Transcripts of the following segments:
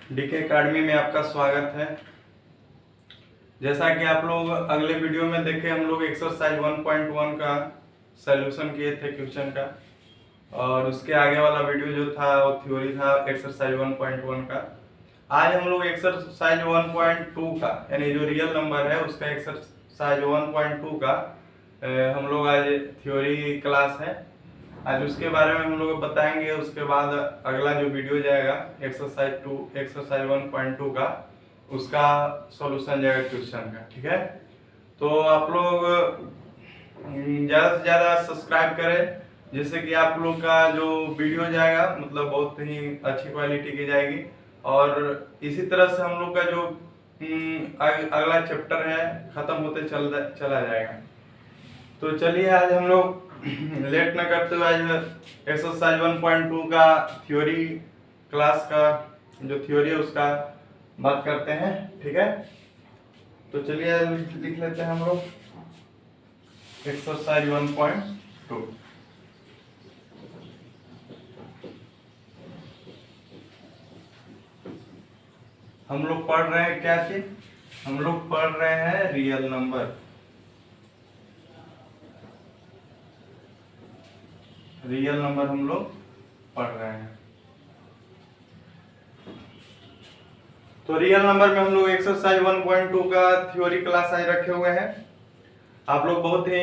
DK academy में आपका स्वागत है। जैसा कि आप लोग अगले वीडियो में देखे, हम लोग एक्सरसाइज 1.1 का सॉल्यूशन किए थे क्वेश्चन का, और उसके आगे वाला वीडियो जो था वो थ्योरी था एक्सरसाइज 1.1 का। आज हम लोग एक्सरसाइज 1.2 का यानी जो रियल नंबर है उसका एक्सरसाइज 1.2 का हम लोग आज थ्योरी क्लास है। आज उसके बारे में हम लोग बताएंगे। उसके बाद अगला जो वीडियो जाएगा एक्सरसाइज 1.2 का, उसका सॉल्यूशन जाएगा क्वेश्चन का। ठीक है, तो आप लोग ज़्यादा से ज़्यादा सब्सक्राइब करें, जिससे कि आप लोग का जो वीडियो जाएगा मतलब बहुत ही अच्छी क्वालिटी की जाएगी। और इसी तरह से हम लोग का जो अगला चैप्टर है खत्म होते चला जाएगा। तो चलिए आज हम लोग लेट न करते हुए आज एक्सरसाइज 1.2 का थ्योरी क्लास का जो थ्योरी है उसका बात करते हैं। ठीक है, तो चलिए आज लिख लेते हैं हम लोग एक्सरसाइज 1.2। हम लोग पढ़ रहे हैं क्या चीज? हम लोग पढ़ रहे हैं रियल नंबर। रियल नंबर हम लोग पढ़ रहे हैं। तो रियल नंबर में हम लोग एक्सरसाइज 1.2 का थ्योरी क्लास आज रखे हुए हैं। आप लोग बहुत ही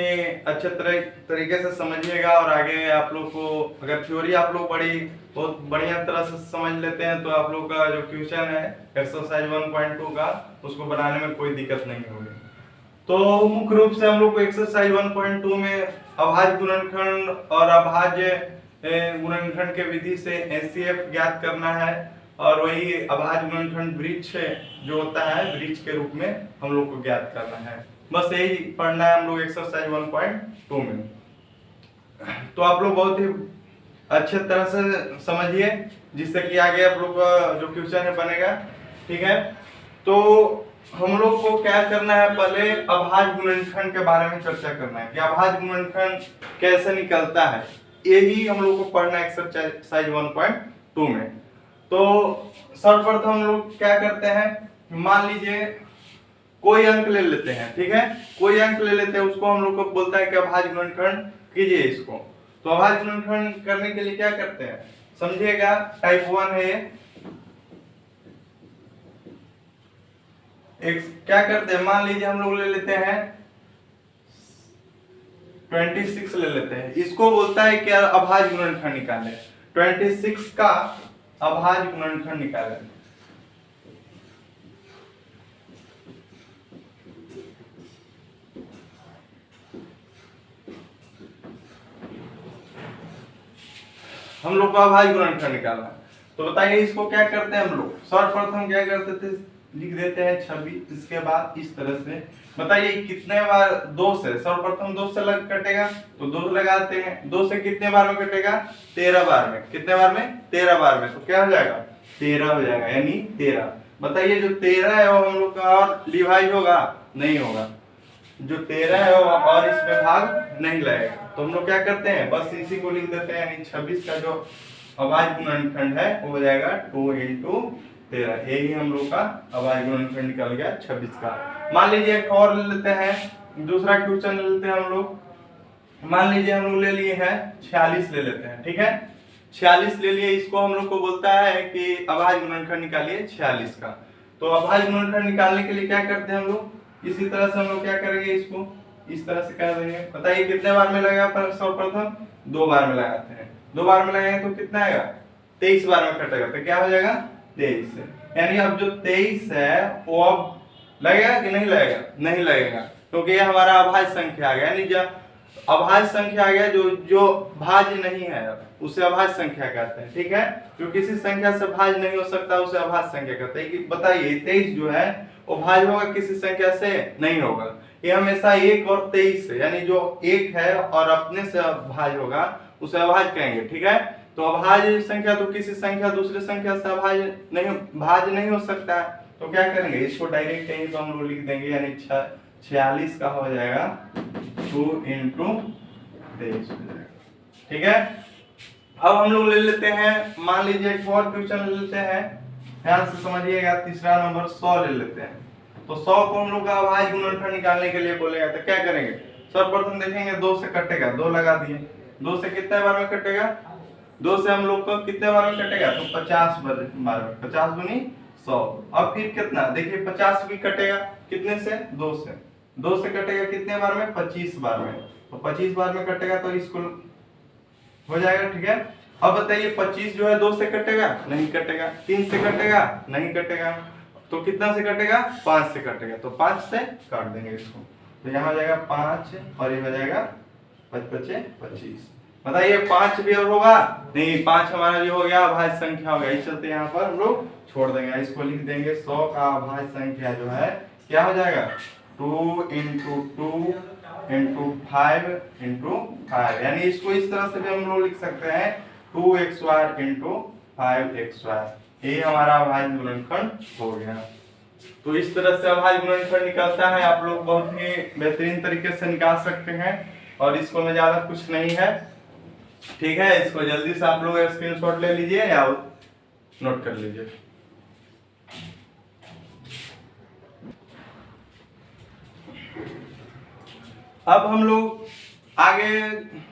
अच्छे तरीके से समझिएगा, और आगे आप लोग को अगर थ्योरी आप लोग बहुत बढ़िया तरह से समझ लेते हैं तो आप लोग का जो क्वेश्चन है एक्सरसाइज 1.2 का उसको बनाने में कोई दिक्कत नहीं होगी। तो मुख्य रूप से हम लोग को एक्सरसाइज 1.2 में अभाज्य गुणनखंड और अभाज्य गुणनखंड के विधि से एचसीएफ ज्ञात करना है, और वही अभाज्य गुणनखंड वृक्ष जो होता है वृक्ष के रूप में हम लोग को ज्ञात करना है। बस यही पढ़ना है हम लोग एक्सरसाइज 1.2 में। तो आप लोग बहुत ही अच्छे तरह से समझिए, जिससे कि आगे आप लोग का जो क्वेश्चन है बनेगा। ठीक है, तो हम लोग को क्या करना है, पहले अभाज्य गुणनखंड के बारे में चर्चा करना है कि अभाज्य गुणनखंड कैसे निकलता है। यही हम लोग को पढ़ना है एक्सरसाइज 1.2 में। तो सर्वप्रथम हम लोग क्या करते हैं, मान लीजिए कोई अंक ले लेते हैं। ठीक है, कोई अंक ले लेते हैं, उसको हम लोग को बोलता है कि अभाज्य गुणनखंड कीजिए इसको। तो अभाज्य गुणनखंड करने के लिए क्या करते हैं समझिएगा। टाइप 1 है ये। क्या करते हैं, मान लीजिए हम लोग ले लेते हैं 26 ले लेते हैं। इसको बोलता है कि अभाज्य गुणनखंड निकाले। 26 का अभाज्य गुणनखंड निकाले। हम लोग को अभाज्य गुणनखंड निकालना। तो बताइए इसको क्या करते हैं हम लोग। सर्वप्रथम क्या करते थे, लिख देते हैं 26। इसके बाद इस तरह से बताइए कितने बार 2 से, सर्वप्रथम 2 से कटेगा तो 2 लगाते हैं। 2 से कितने बार में कटेगा, 13 बार में। कितने बार में, 13 बार में। तो क्या हो जाएगा, 13 हो जाएगा, यानी 13। बताइए जो 13 है वो हम लोग का और डिवाइड होगा, नहीं होगा। जो 13 है वो और इसमें भाग नहीं लगेगा। तो हम लोग क्या करते हैं, बस इसी को लिख देते हैं, यानी 26 का जो अभाज्य गुणनखंड है वो हो जाएगा 2 × 13। यही हम लोग का अभाज्य गुणनखंड निकल गया 26 का। मान लीजिए एक और ले लेते हैं, दूसरा क्वेश्चन ले लेते हैं हम लोग। मान लीजिए हम लोग ले लिए हैं 46 ले लेते हैं। ठीक है, 46 ले लिए। इसको हम लोग को बोलता है कि अभाज्य गुणनखंड निकालिए 46 का। तो अभाज्य गुणनखंड निकालने के लिए क्या करते हैं हम लोग, इसी तरह से हम लोग क्या करेंगे, इसको इस तरह से कर देंगे। बताइए कितने बार में लगेगा, सर्वप्रथम 2 बार में लगाते हैं। 2 बार में लगाएंगे तो कितना आएगा, 23 बार में कटेगा। तो क्या हो जाएगा, 23। यानी अब जो 23 है वो अब लगेगा कि नहीं लगेगा, नहीं लगेगा, क्योंकि ये हमारा अभाज्य संख्या आ गया। यानी जब अभाज्य संख्या आ गया, जो भाज्य नहीं है उसे अभाज्य संख्या कहते हैं। ठीक है, जो किसी संख्या से भाज्य नहीं हो सकता उसे अभाज्य संख्या कहते हैं। कि बताइए 23 जो है वो भाज्य होगा, किसी संख्या से नहीं होगा। ये हमेशा 1 और 23 है, यानी जो 1 है और अपने से भाज्य होगा उसे अभाज्य कहेंगे। ठीक है, तो अभाज्य संख्या तो किसी संख्या दूसरे संख्या से भाज्य नहीं हो सकता है। तो क्या करेंगे, इसको डायरेक्ट कहेंगे तो हम लोग लिख देंगे, यानी 46 का हो जाएगा 2 × 23 हो जाएगा। ठीक है, अब हम लोग ले लेते हैं, मान लीजिए एक और क्वेश्चन ले लेते हैं। ध्यान से समझिएगा। तीसरा नंबर 100 ले लेते हैं। तो 100 को हम लोग का अभाज्य गुणनखंड निकालने के लिए बोलेगा तो क्या करेंगे, सर्वप्रथम देखेंगे 2 से कटेगा, 2 लगा दिए, 2 से कितने बार में कटेगा, 2 से हम लोग को कितने बार में कटेगा, तो 50 बार में, 50 दूनी 100। अब फिर कितना देखिए 50 भी कटेगा कितने से, 2 से, 2 से कटेगा कितने बार में, 25 बार में। तो 25 बार में कटेगा तो इसको हो जाएगा, ठीक है। अब बताइए 25 जो है 2 से कटेगा, नहीं कटेगा, 3 से कटेगा, नहीं कटेगा, तो कितना से कटेगा, 5 से कटेगा, तो 5 से काट देंगे इसको, तो यहाँ हो जाएगा 5 और ये हो जाएगा 5 5 25। बताइए 5 भी और होगा नहीं, 5 हमारा जो हो गया अभाज्य संख्या हो गया, इस चलते यहाँ पर हम लोग छोड़ देंगे, इसको लिख देंगे 100 का अभाज्य संख्या जो है क्या हो जाएगा, 2 × 2 × 5 × 5, यानी इसको इस तरह से भी हम लोग लिख सकते हैं 2xy × 5xy, ये हमारा अभाज्य गुणनखंड हो गया। तो इस तरह से अभाज्य गुणनखंड निकलता है, आप लोग बहुत ही बेहतरीन तरीके से निकाल सकते हैं, और इसको में ज्यादा कुछ नहीं है, ठीक है। इसको जल्दी से आप लोग स्क्रीनशॉट ले लीजिए या नोट कर लीजिए। अब हम लोग आगे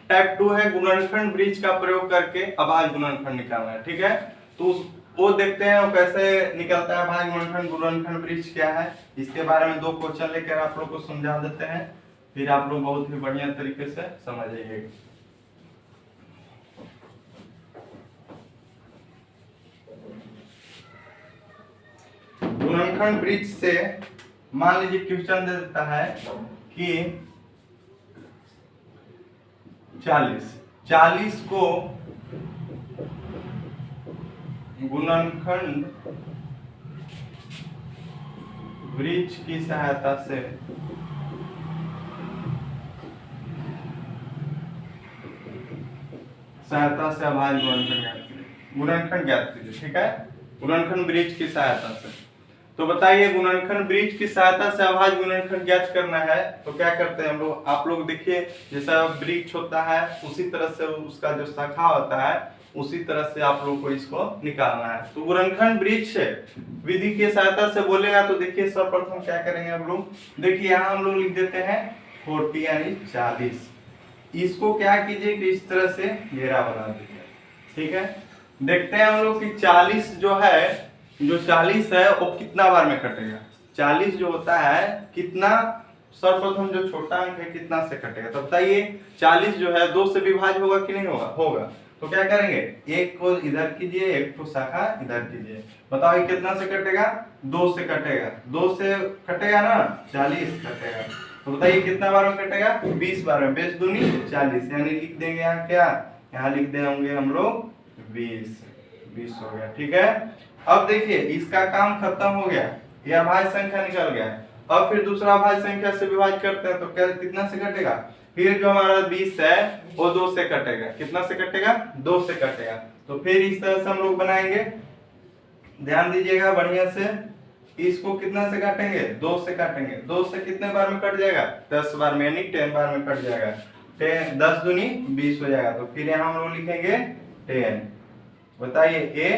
टाइप 2 है गुणनखंड ब्रिज का प्रयोग करके अभाज्य गुणनखंड निकालना है, ठीक है। तो वो देखते हैं वो कैसे निकलता है अभाज्य गुणनखंड, गुणनखंड ब्रिज क्या है, इसके बारे में 2 क्वेश्चन लेकर आप लोग को समझा देते हैं, फिर आप लोग बहुत ही बढ़िया तरीके से समझ जाइएगा। गुणनखंड ब्रिज से मान लीजिए क्वेश्चन दे देता है कि 40 को गुणनखंड ब्रिज की सहायता से अभाज्य गुणनखंड ज्ञात कीजिए, ठीक है, गुणनखंड ब्रिज की सहायता से। तो बताइए गुणनखंड ब्रिज की सहायता से अभाज्य गुणनखंड ज्ञात करना है, तो क्या करते हैं हम लोग, आप लोग देखिए जैसा वृक्ष होता है उसी तरह से उसका जो शाखा होता है उसी तरह से आप लोग को इसको निकालना है। तो गुणनखंड ब्रिज विधि की सहायता से बोलेगा तो देखिए सर्वप्रथम क्या करेंगे हम लोग, देखिए यहाँ हम लोग लिख देते हैं 40 यानी 40, इसको क्या कीजिए कि इस तरह से घेरा बना दीजिए, ठीक है। देखते हैं हम लोग कि 40 जो है, जो 40 है वो कितना बार में कटेगा, 40 जो होता है कितना, सर्वप्रथम जो छोटा अंक है कितना से कटेगा, तो बताइए 40 जो है 2 से विभाज्य होगा कि नहीं होगा, होगा। तो क्या करेंगे, एक को इधर कीजिए, एक को शाखा इधर कीजिए, बताओ ये कितना से कटेगा, 2 से कटेगा, 2 से कटेगा ना, 40 कटेगा, तो बताइए कितना बार में कटेगा, 20 बार में, 20 दूनी 40, यानी लिख देंगे यहाँ क्या, यहाँ लिख देंगे हम लोग 20 हो गया, ठीक है। अब देखिए इसका काम खत्म हो गया, ये अभाज्य संख्या निकल गया, अब फिर दूसरा अभाज्य संख्या से विभाज्य करते हैं तो क्या कितना से कटेगा, फिर जो हमारा 20 है वो 2 से कटेगा, कितना से कटेगा, 2 से कटेगा, तो फिर इस तरह से हम लोग बनाएंगे, ध्यान दीजिएगा बढ़िया से, इसको कितना से काटेंगे, 2 से काटेंगे, 2 से कितने बार में कट जाएगा, 10 बार में, यानी 10 बार में कट जाएगा, 10 दूनी 20 हो जाएगा, तो फिर यहाँ हम लोग लिखेंगे 10, बताइए ये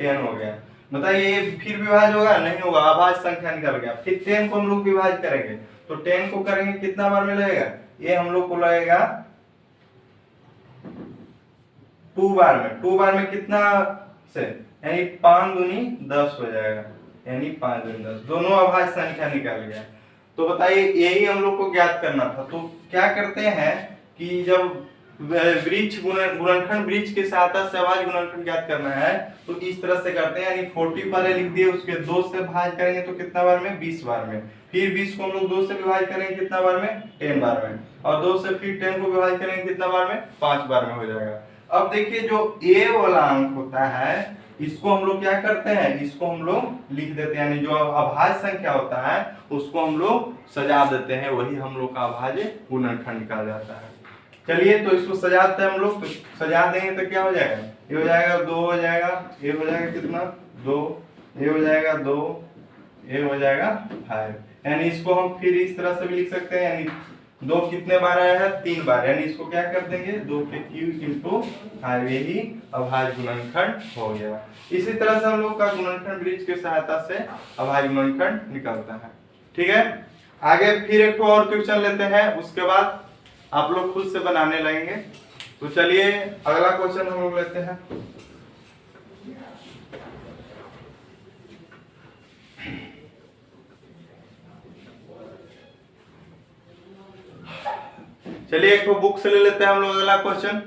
10 हो गया। बताइए ये फिर विभाज्य होगा, नहीं होगा, अभाज्य संख्या निकल गया, फिर 10 को हम लोग विभाज्य करेंगे, तो 10 को करेंगे कितना बार में लगेगा, ये हम लोग को लगेगा 2 बार में, 2 बार में कितना से, यानी 5 दूनी 10 हो जाएगा, यानी 5 दूनी 10, दोनों अभाज्य संख्या निकल गया। तो बताइए यही हम लोग को ज्ञात करना था, तो क्या करते हैं कि जब वृक्ष गुणनखंड वृक्ष की सहायता से अभाज्य गुणनखंड ज्ञात करना है तो इस तरह से करते हैं, यानी 40 पहले लिख दिए, उसके 2 से भाग करेंगे तो कितना बार में, 20 बार में, फिर 20 को हम लोग 2 से विभाजित करेंगे कितना बार में, 10 बार में, और 2 से फिर 10 को विभाजित करेंगे कितना बार में, 5 बार में हो जाएगा। अब देखिए जो ए वाला अंक होता है इसको हम लोग क्या करते हैं, इसको हम लोग लिख देते हैं, यानी जो अभाज्य संख्या होता है उसको हम लोग सजा देते हैं, वही हम लोग का अभाज्य गुणनखंड निकाल जाता है। चलिए तो इसको सजाते हैं हम लोग, तो सजा देंगे तो क्या हो जाएगा, ये हो जाएगा 2 हो जाएगा, ये हो जाएगा कितना 2, ये हो जाएगा 2, ये हो जाएगा 5, यानी इसको हम फिर इस तरह से भी लिख सकते हैं, यानी दो कितने बार आया है, 3 बार, यानी इसको क्या कर देंगे, 2 के क्यूब इंटू 5, यही अभाज्य गुणनखंड हो गया। इसी तरह से हम लोग का गुणनखंड ब्रिज की सहायता से अभाज्य गुणनखंड निकलता है। ठीक है, आगे फिर एक और क्वेश्चन लेते हैं, उसके बाद आप लोग खुद से बनाने लगेंगे। तो चलिए अगला क्वेश्चन हम लोग लेते हैं। चलिए एक बुक से ले लेते हैं हम लोग अगला क्वेश्चन।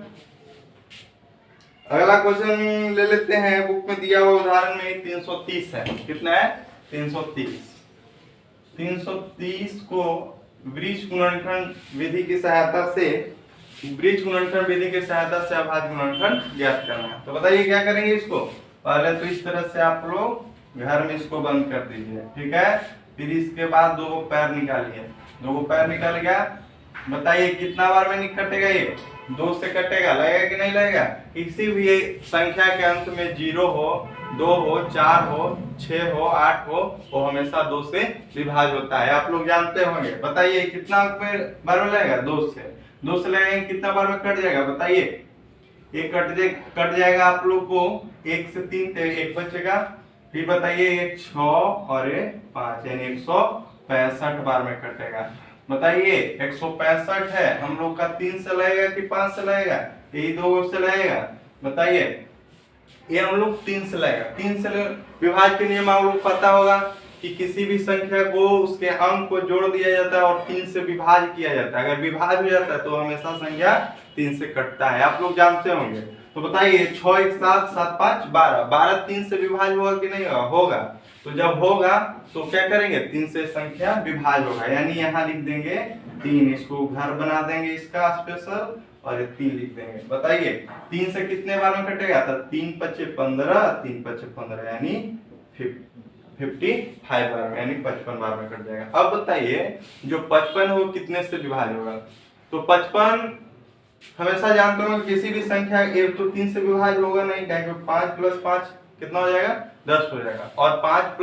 अगला क्वेश्चन ले लेते हैं, बुक में दिया हुआ उदाहरण में 330 है। कितना है, 330। 330 को ब्रिज गुणनखंड विधि की सहायता से अभाज्य गुणनखंड ज्ञात करना है। तो बताइए क्या करेंगे इसको। पहले तो इस तरह से आप लोग घर में इसको बंद कर दीजिए, ठीक है। फिर इसके बाद 2 पैर निकालिए, 2 पैर निकल गया। बताइए कितना बार में कटेगा, ये 2 से कटेगा, लगेगा कि नहीं लगेगा। किसी भी संख्या के अंत में 0 हो, 2 हो, 4 हो, 6 हो, 8 हो, वो हमेशा 2 से विभाज्य होता है, आप लोग जानते होंगे। बताइए कितना बार में लगेगा, 2 से लगेगा, कितना बार में कट जाएगा बताइए। ये कट जाएगा आप लोग को 1 से 3 1 बचेगा। फिर बताइए 1 6 और 5, यानी 165 बार में कटेगा। बताइए 165 है, हम लोग का 3 से लगेगा कि 5 से लगेगा, यही 2 से लगेगा। बताइए ये हम लोग 3 से लगेगा। 3 से विभाज्य के नियम आप लोग पता होगा कि किसी भी संख्या को उसके अंक को जोड़ दिया जाता है और 3 से विभाज्य किया जाता है। अगर विभाज्य हो जाता है तो हमेशा संख्या 3 से कटता है, आप लोग जानते होंगे। तो बताइए 6 1 7 7 5 12, 12 3 से विभाज्य होगा कि नहीं होगा। तो जब होगा तो क्या करेंगे, 3 से संख्या विभाज्य होगा, यानी यहाँ लिख देंगे 3, इसको घर बना देंगे इसका स्पेशल, और ये 3 लिख देंगे। बताइए 3 से कितने बार में कटेगा, तो 3 5 15, 3 5 15, यानी 55 बार में, यानी 55 बार में कट जाएगा। अब बताइए जो 55 हो कितने से विभाज्य होगा। तो 55 हमेशा जानते हो किसी भी संख्या एक तो 3 से विभाज्य होगा नहीं, क्या 5 + 5 कितना हो जाएगा, 10 हो जाएगा। और 5 +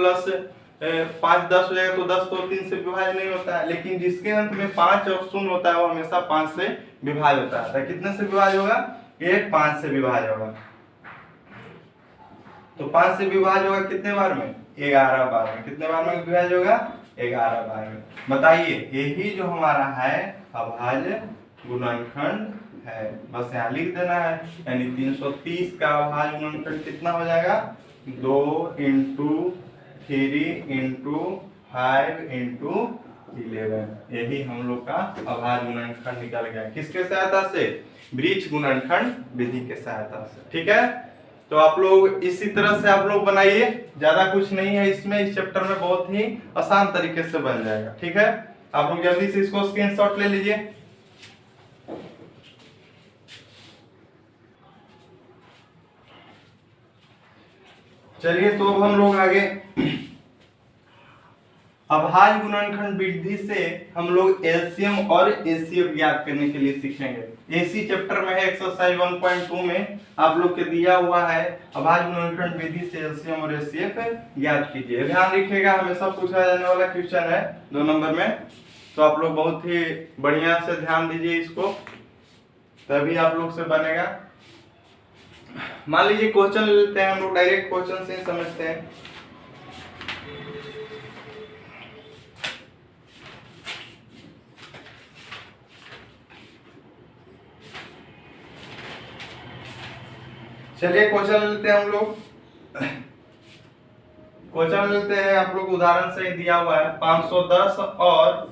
5 10 हो जाएगा, तो 10 तो 3 से विभाज्य नहीं होता है। लेकिन जिसके अंत में 5 और 0 होता है वो हमेशा 5 से विभाज्य होता है। तो कितने से विभाज्य होगा, ये 5 से विभाज्य होगा। तो 5 से विभाज्य होगा कितने बार में, 11 बार में। कितने बार में विभाज्य होगा, 11 बार में। बताइए यही जो हमारा है अभाज्य गुणनखंड है, बस यहाँ लिख देना है। यानी 330 का अभाज्य गुणनखंड कितना हो जाएगा, 2 × 3 × 5 × 11। यही हम लोग का अभाज्य गुणनखंड निकल गया। किसके सहायता से, ब्रिज गुणनखंड विधि के सहायता से। ठीक है, तो आप लोग इसी तरह से आप लोग बनाइए, ज्यादा कुछ नहीं है इसमें। इस चैप्टर में बहुत ही आसान तरीके से बन जाएगा। ठीक है, आप लोग जल्दी से इसको स्क्रीनशॉट ले लीजिए। चलिए तो अब हम लोग आगे अभाज्य गुणनखंड विधि से हम लोग एलसीएम और एचसीएफ ज्ञात करने के लिए सीखेंगे। इसी चैप्टर में है, एक्सरसाइज 1.2 में आप लोग के दिया हुआ है अभाज्य गुणनखंड विधि से एलसीएम और एचसीएफ ज्ञात कीजिए। ध्यान रखिएगा, हमेशा पूछा जाने वाला क्वेश्चन है 2 नंबर में। तो आप लोग बहुत ही बढ़िया से ध्यान दीजिए इसको, तभी आप लोग से बनेगा। मान लीजिए क्वेश्चन लेते हैं हम लोग, डायरेक्ट क्वेश्चन से समझते हैं। चलिए क्वेश्चन लेते हैं हम लोग। क्वेश्चन लेते हैं, आप लोग उदाहरण से दिया हुआ है 510 और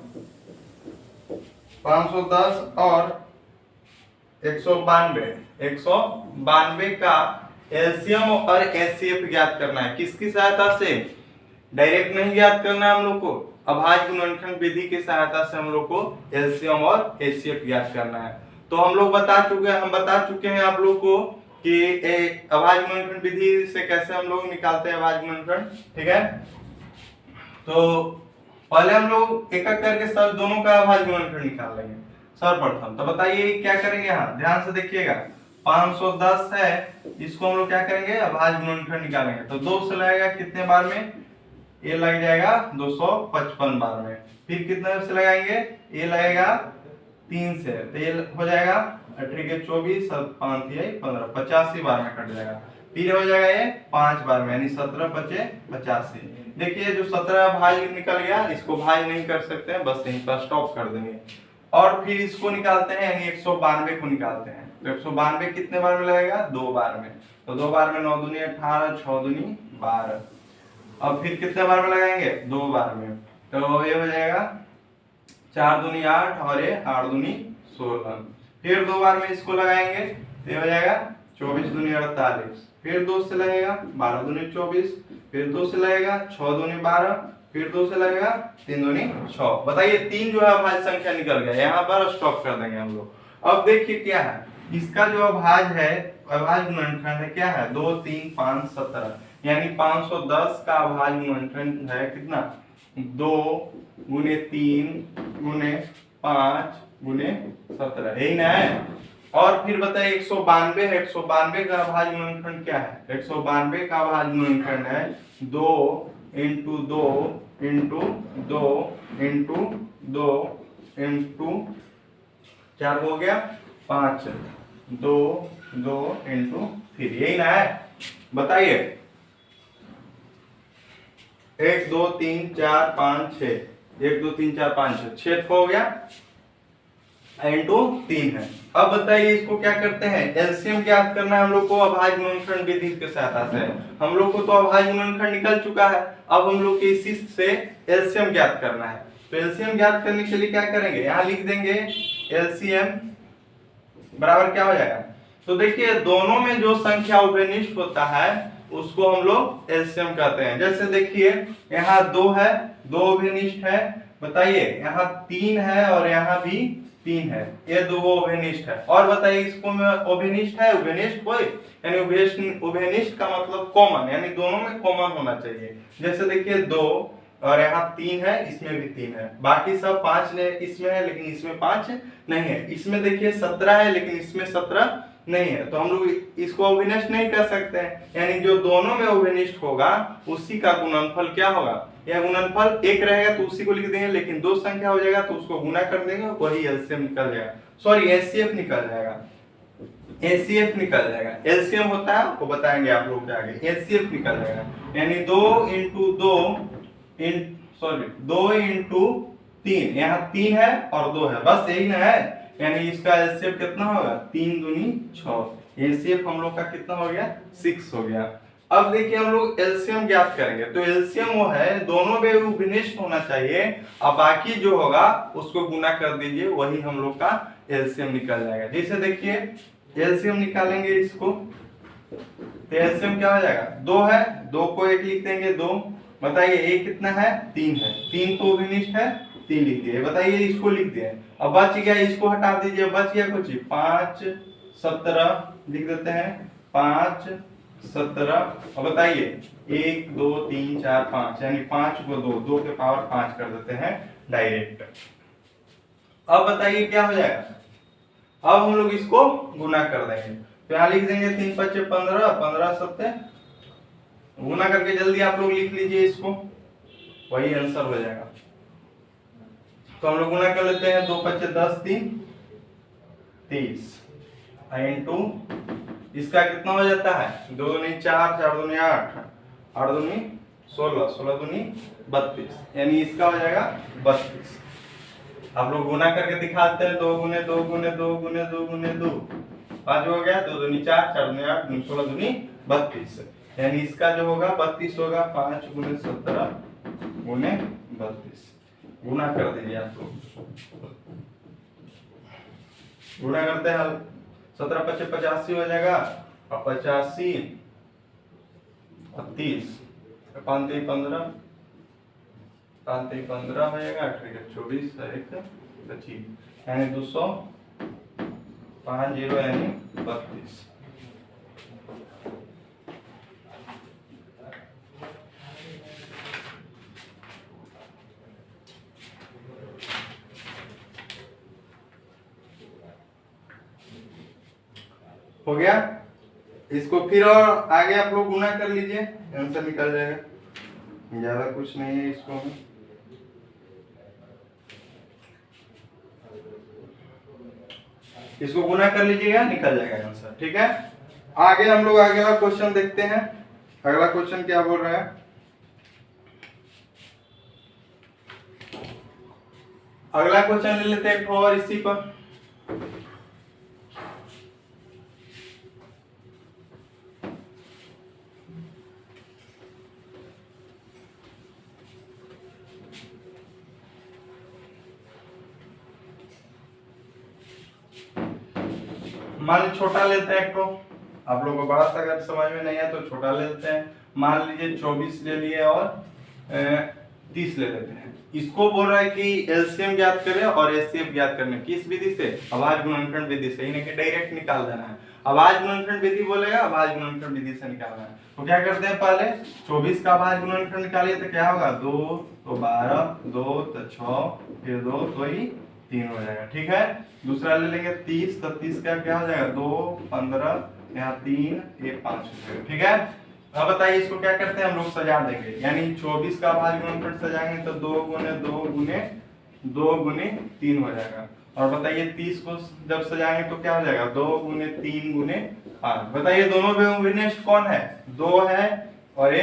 192 का एलसीएम और एचसीएफ ज्ञात करना है। किसकी सहायता से, डायरेक्ट नहीं ज्ञात करना है हम लोग को, अभाज्य गुणनखंड विधि की सहायता से हम लोग को एलसीएम और एचसीएफ ज्ञात करना है। तो हम लोग बता चुके हैं आप लोग को कि अभाज्य गुणनखंड विधि से कैसे हम लोग निकालते हैं अभाज्य गुणनखंड। ठीक है, तो पहले हम लोग एक एक करके सब दोनों का अभाज्य गुणनखंड निकाल लेंगे सर्वप्रथम। तो बताइए क्या करेंगे, यहाँ ध्यान से देखिएगा। 510 है, इसको हम लोग क्या करेंगे, अभाज्य गुणनखंड निकालेंगे। तो 2 से लगेगा कितने बार में, ये लग जाएगा 255 बार में। फिर कितने से लगाएंगे, ये लगेगा 3 से, तो ये हो जाएगा 18 के 24, 5 15, 85 बार में कट जाएगा। फिर हो जाएगा ये 5 बार में, यानी 17 बचे 85। देखिए जो 17 भाज्य निकल गया, इसको भाज्य नहीं कर सकते हैं, बस यहीं पर स्टॉप कर देंगे। और फिर इसको निकालते हैं, यानी 192 को निकालते हैं। तो 192 कितने बार में लगेगा? 2 बार में। तो 2 बार में 9 दूनी 18, 6 दूनी 12। अब फिर कितने बार में लगाएंगे? 2 बार में। तो ये हो जाएगा 4 दूनी 8 और ये 8 दूनी 16। फिर 2 बार में इसको लगाएंगे, तो ये हो जाएगा 24 दूनी 48। फिर 2 से लगेगा 12 दूनी 24। फिर 2 से लगेगा 6 दूनी 12। फिर 2 से लगेगा 3 दूनी 6। बताइए 3 जो है अभाज्य संख्या निकल गया, यहाँ पर स्टॉप कर देंगे हम लोग। अब देखिए क्या है, इसका जो अभाज्य है, अभाज्य गुणनखंड है क्या है? 2 3 5 17, यानी 510 का अभाज्य गुणनखंड है कितना? 2 गुने 3 गुने 5 गुने 17, यही ना है। और फिर बताइए 192 है, 192 का अभाज्य गुणनखंड क्या है? 192 का अभाज्य गुणनखंड है 2 इंटू 2 इंटू 2 इंटू 2 इंटू 4 हो गया 5, 2 2 इंटू 3, यही ना है। बताइए 1 2 3 4 5 6, 1 2 3 4 5 6 हो गया इंटू 3 है। अब बताइए इसको क्या करते हैं? एलसीएम ज्ञात करना है हम लोग को अभाज्य गुणनखंड विधि के सहायता से। हम लोग को तो अभाज्य गुणनखंड निकल चुका है, अब हम लोग के इसी से एलसीएम ज्ञात करना है। तो एलसीएम ज्ञात करने के लिए क्या करेंगे? यहाँ लिख देंगे एलसीएम बराबर क्या हो जाएगा? तो देखिए दोनों में जो संख्या उभयनिष्ठ होता है उसको हम लोग एलसीएम कहते हैं। जैसे देखिए यहाँ 2 है, 2 उभयनिष्ठ है। बताइए यहाँ 3 है और यहाँ भी 3 है, ये दो उभयनिष्ठ है। और बताइए इसको में उभयनिष्ठ है, उभयनिष्ठ कोई, यानी उभयनिष्ठ का मतलब कॉमन, यानी दोनों में कॉमन होना चाहिए। जैसे देखिए 2 और यहाँ 3 है, इसमें भी 3 है, बाकी सब 5 इसमें है लेकिन इसमें 5 नहीं है। इसमें देखिए 17 है लेकिन इसमें 17 नहीं है, तो हम लोग इसको उभयनिष्ठ नहीं कर सकते हैं। यानी जो दोनों में उभयनिष्ठ होगा उसी का गुणनफल क्या होगा? यह गुणनफल 1 रहेगा तो उसी को लिख देंगे, लेकिन 2 संख्या हो जाएगा तो उसको गुना कर देंगे, वही एलसीएम निकल जाएगा, सॉरी एचसीएफ निकल जाएगा, एचसीएफ निकल जाएगा। एलसीएम होता है आपको बताएंगे आप लोग के आगे, एचसीएफ निकल जाएगा। यानी 2 इंटू 2 इंटू 3, यहाँ 3 है और 2 है, बस यही ना है। यानी इसका एलसीएम कितना होगा? 3 दूनी 6, एलसीएम हम लोग का कितना हो गया? 6 हो गया। अब देखिए हम लोग एलसीएम ज्ञात करेंगे, तो एलसीएम वो है दोनों में उभयनिष्ठ होना चाहिए, अब बाकी जो होगा उसको गुना कर दीजिए, वही हम लोग का एलसीएम निकल जाएगा। जैसे देखिए एलसीएम निकालेंगे इसको, तो एलसीएम क्या हो जाएगा? 2 है, 2 को 1 लिख देंगे 2। बताइए एक कितना है? 3 है, 3 तो उभयनिष्ठ है, 3 लिख दिए। बताइए इसको लिख दिए, अब बच गया, इसको हटा दीजिए, बच गया कुछ 5 17 लिख देते हैं, 5 17। अब बताइए 1 2 3 4 5, यानी 5 को 2 के पावर 5 कर देते हैं डायरेक्ट। अब बताइए क्या हो जाएगा? अब हम लोग इसको गुना कर देंगे, तो यहाँ लिख देंगे 3 5 15, 15 7 गुना करके जल्दी आप लोग लिख लीजिए इसको, वही आंसर हो जाएगा। तो हम लोग गुना कर लेते हैं, 2 5 10 3 30 इंटू इसका कितना हो जाता है? 2 दूनी 4, 4 दूनी 8, 8 दूनी 16, 16 दूनी 32, यानी इसका हो जाएगा 32। आप लोग गुना करके दिखाते हैं, 2 गुने 2 गुने 2 गुने 2 गुने 2, 5 हो गया, 2 दूनी 4, 4 दूनी 8, 16 दूनी 32, यानी इसका जो होगा 32 होगा, 5 गुने 17 गुने 32। गुना कर दीजिए आप लोग, गुना करते हैं 17 5 85 हो जाएगा, और 85 और 30 5 3 15, 5 3 15 हो जाएगा, 8 24 1 25, यानी 200 50 यानी 32। हो गया, इसको फिर और आगे आप लोग गुना कर लीजिए, आंसर निकल जाएगा, ज्यादा कुछ नहीं है इसको में। इसको गुना कर लीजिएगा, निकल जाएगा आंसर। ठीक है, आगे हम लोग अगला क्वेश्चन देखते हैं। अगला क्वेश्चन क्या बोल रहा है, अगला क्वेश्चन ले लेते हैं और इसी पर। मान लीजिए छोटा लेते हैं एक तो, आप लोगों को बड़ा सा अगर समझ में नहीं है तो छोटा ले लेते हैं। मान लीजिए 24 ले लिए और 30 ले लेते हैं। इसको बोल रहा है कि एलसीएम ज्ञात करें और एचसीएफ ज्ञात करने, किस विधि से, अभाज्य गुणनखंड विधि से, इन्हें डायरेक्ट निकाल देना है। अभाज्य गुणनखंड विधि बोलेगा, अभाज्य गुणनखंड विधि से निकालना है। तो क्या करते हैं, पहले 24 का अभाज्य गुणनखंड निकालिए तो क्या होगा, 2 तो 12, 2 तो 6, फिर 2 तो ही 3 हो जाएगा। ठीक है, दूसरा ले लेंगे 30, तो 30 का क्या हो जाएगा, 2 15, यहाँ 3 ये 5 हो जाएगा। ठीक है, अब बताइए इसको क्या करते हैं हम लोग, सजा देंगे। यानी 24 का अभाज्य गुणनखंड सजाएंगे तो 2 गुने 2 गुने 2 गुने 3 हो जाएगा। और बताइए 30 को जब सजाएंगे तो क्या हो जाएगा, 2 गुने 3 गुने 5। बताइए दोनों में विनिष्ट कौन है, 2 है और ये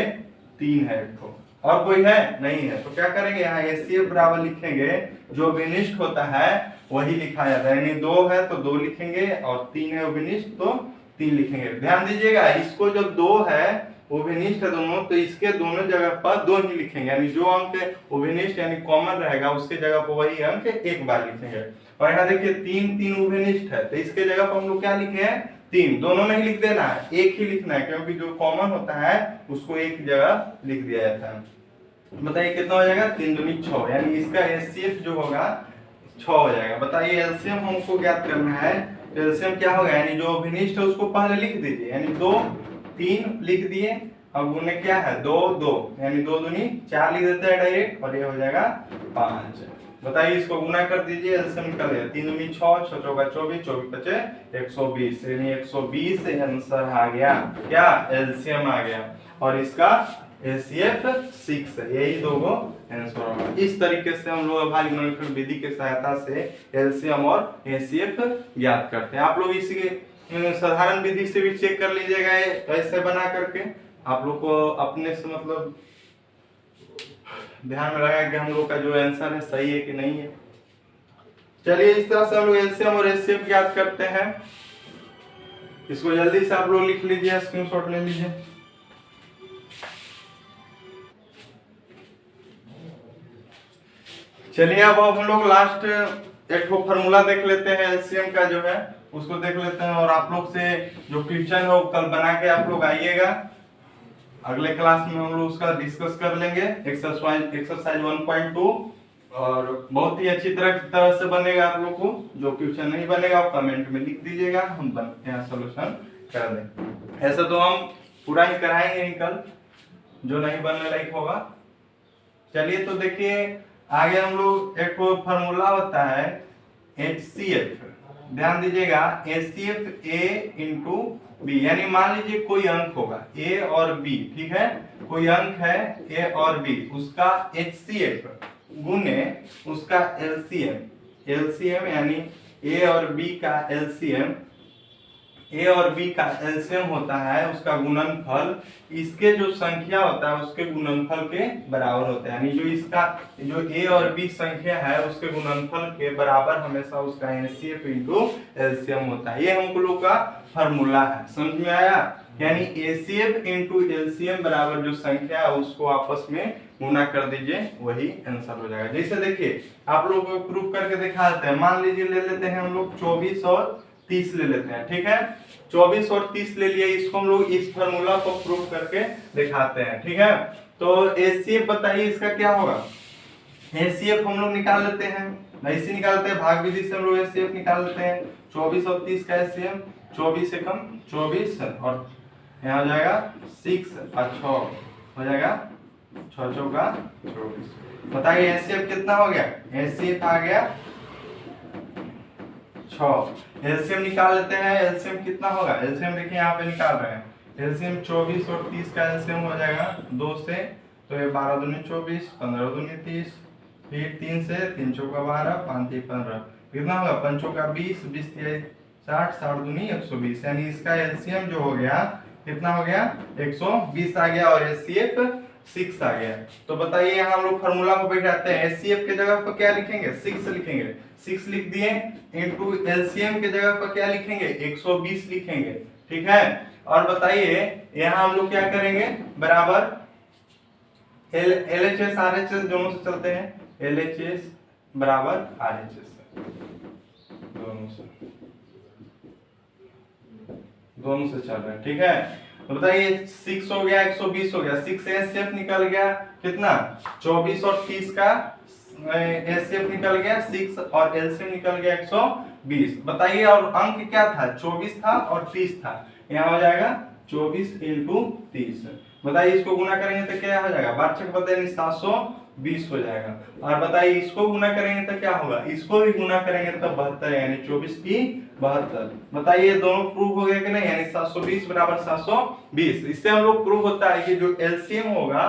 3 है, एक और कोई है नहीं है। तो क्या करेंगे, यहाँ एचसीएफ बराबर लिखेंगे, जो विनिष्ट होता है वही लिखा जाता है। यानी 2 है तो 2 लिखेंगे और 3 है वो विनिष्ट तो 3 लिखेंगे। ध्यान दीजिएगा, इसको जब 2 है वो विनिष्ट है दोनों, तो इसके दोनों जगह पर 2 ही लिखेंगे। यानी जो अंक है वो विनिष्ट यानी कॉमन रहेगा, उसके जगह पर वही अंक एक बार लिखेंगे। और यहाँ देखिए 3 विनिष्ट है, तो इसके जगह पर हम लोग क्या लिखे हैं, 3। दोनों नहीं लिख देना है, एक ही लिखना है, क्योंकि जो कॉमन होता है उसको एक जगह लिख दिया जाता है। बताइए कितना हो जाएगा, 3 दूनी 6, यानी इसका एचसीएफ जो होगा 6 हो जाएगा। बताइए एलसीएम हमको ज्ञात करना है, तो एलसीएम क्या होगा, यानी जो विनिष्ट है उसको पहले लिख दीजिए। यानी 2 3 लिख दिए, अब उन्हें क्या है 2 2, यानी 2 दूनी 4 लिख देते हैं डायरेक्ट, और ये हो जाएगा 5। बताइए इसको गुना कर दीजिए, एलसीएम निकल गया, 3 दूनी 6, 6 चौका 24, 24 बचे 120, यानी 120 आंसर आ गया, क्या एलसीएम आ गया। और इसका एचसीएफ 6 है, यही दोनों आंसर होगा। इस तरीके से हम लोग अभाज्य गुणनखंड विधि की सहायता से एलसीएम और एचसीएफ ज्ञात करते हैं। आप लोग इसी साधारण विधि से भी चेक कर लीजिएगा, ऐसे बना करके आप लोग को अपने से मतलब ध्यान में रखा कि हम लोग का जो आंसर है सही है कि नहीं है। चलिए इस तरह से हम लोग एलसीएम और एचसीएफ ज्ञात करते हैं। इसको जल्दी से आप लोग लिख लीजिए, स्क्रीनशॉट ले लीजिए। चलिए अब हम लोग लास्ट एक फॉर्मूला देख लेते हैं एलसीएम का जो है, उसको देख लेते हैं। और आप लोग से जो क्वेश्चन है वो कल बना के आप लोग आइएगा, अगले क्लास में हम लोग उसका डिस्कस कर लेंगे। एक्सरसाइज 1.2 और बहुत ही अच्छी तरह से बनेगा। आप लोग को जो क्वेश्चन नहीं बनेगा आप कमेंट में लिख दीजिएगा, हम यहाँ सोल्यूशन कर देंगे। ऐसा तो हम पूरा ही कराएंगे ही कल, जो नहीं बनने लायक होगा। चलिए तो देखिए आगे हम लोग एक फॉर्मूला होता है HCF, ध्यान दीजिएगा, HCF A इंटू बी। यानी मान लीजिए कोई अंक होगा A और B, ठीक है, कोई अंक है A और B, उसका HCF गुने उसका LCM यानी A और B का LCM, A और B का एलसीएम होता है उसका गुणनफल इसके जो संख्या होता है उसके गुणनफल के बराबर होता है। यानी जो इसका जो A और B संख्या है उसके गुणनफल के बराबर हमेशा उसका एचसीएफ इंटू एलसीएम होता है। ये हम लोग का फॉर्मूला है, समझ में आया। यानी एचसीएफ इंटू एलसीएम बराबर जो संख्या है उसको आपस में गुना कर दीजिए, वही आंसर हो जाएगा। जैसे देखिए आप लोग को प्रूफ करके दिखा देते हैं। मान लीजिए ले लेते हैं हम लोग 24 और 30 ले लेते हैं, ठीक है, 24 और 30 ले लिए, इसको हम लोग इस फार्मूला को प्रूव करके दिखाते हैं, ठीक है। तो एचसीएफ बताइए इसका क्या होगा, एचसीएफ हम लोग निकाल लेते हैं, ऐसे निकालते हैं, भाग विधि से हम लोग एचसीएफ निकाल लेते हैं। 24 और 30 का एचसीएफ 24 से कम 24 और यहाँ हो जाएगा 6 और 6 हो जाएगा 6 चौका 24। बताइए एचसीएफ कितना हो गया, एचसीएफ आ गया 6। एलसीएम निकाल लेते हैं, एलसीएम कितना होगा, एलसीएम देखिए यहाँ पे निकाल रहे हैं, एलसीएम 24 और 30 का एलसीएम हो जाएगा 2 से, तो ये 12 दूनी 24, 15 दूनी 30, फिर 3 से 3 चौका 12, 5 3 15, कितना होगा 5 चौका 20, 20 60 60 दूनी 120, यानी इसका एलसीएम जो हो गया कितना हो गया 120 आ गया और एचसीएफ 6 आ गया। तो बताइए यहाँ हम लोग फार्मूला को बैठाते हैं, एचसीएफ के जगह पर क्या लिखेंगे 6 लिखेंगे, 6 लिख दिए, इनटू एलसीएम के जगह पर क्या लिखेंगे 120 लिखेंगे, ठीक है। और बताइए यहाँ हम लोग क्या करेंगे बराबर एलएचएस आरएचएस दोनों से चलते हैं, एलएचएस बराबर आरएचएस दोनों से चल रहे हैं, ठीक है। तो बताइए 6 हो गया 120 हो गया, 6 से एचसीएफ निकल गया कितना 24 और 30 का एचसीएफ निकल गया 6 और एलसीएम निकल गया 120। बताइए और अंक क्या था 24 था और 30 था, यहाँ हो जाएगा 24 इंटू 30। बताइए इसको गुना करेंगे तो क्या हो जाएगा 720 हो जाएगा। और बताइए इसको गुना करेंगे तो क्या होगा, इसको भी गुना करेंगे तो 72, यानी 24 की 72। बताइए दोनों प्रूफ हो गया कि नहीं, यानी 720 बराबर 720। इससे हम लोग प्रूफ होता है कि जो एलसीएम होगा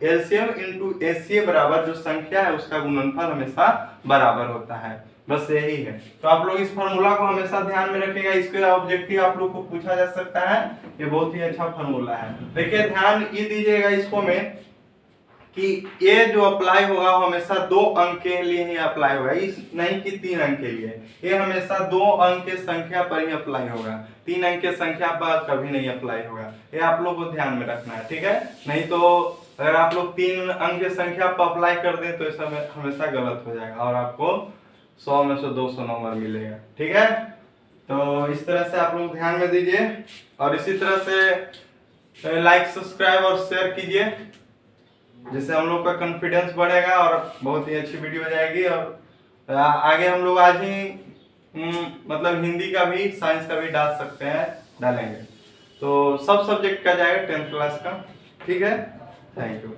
एलसीएम इंटू एचसीएफ बराबर जो संख्या है उसका गुणनफल हमेशा बराबर होता है, बस यही है। तो आप लोग इस फार्मूला को हमेशा ध्यान में रखिएगा, इसके ऑब्जेक्टिव आप लोग को पूछा जा सकता है, ये बहुत ही अच्छा फार्मूला है। देखिए ध्यान ये दीजिएगा इसको में कि ये जो अप्लाई होगा हमेशा 2 अंक के लिए ही अप्लाई होगा, इस नहीं कि 3 अंक के लिए, ये हमेशा 2 अंक के संख्या पर ही अप्लाई होगा, 3 अंक के संख्या पर कभी नहीं अप्लाई होगा, ये आप लोग को ध्यान में रखना है, ठीक है। नहीं तो अगर आप लोग 3 अंक के संख्या पर अप्लाई कर दें तो ऐसा हमेशा गलत हो जाएगा और आपको 100 में से 200 नंबर मिलेगा, ठीक है। तो इस तरह से आप लोग ध्यान में दीजिए और इसी तरह से लाइक सब्सक्राइब और शेयर कीजिए, जिससे हम लोग का कॉन्फिडेंस बढ़ेगा और बहुत ही अच्छी वीडियो हो जाएगी। और आगे हम लोग आज ही मतलब हिंदी का भी साइंस का भी डाल सकते हैं, डालेंगे, तो सब सब्जेक्ट का जाएगा 10th क्लास का, ठीक है। Thank you.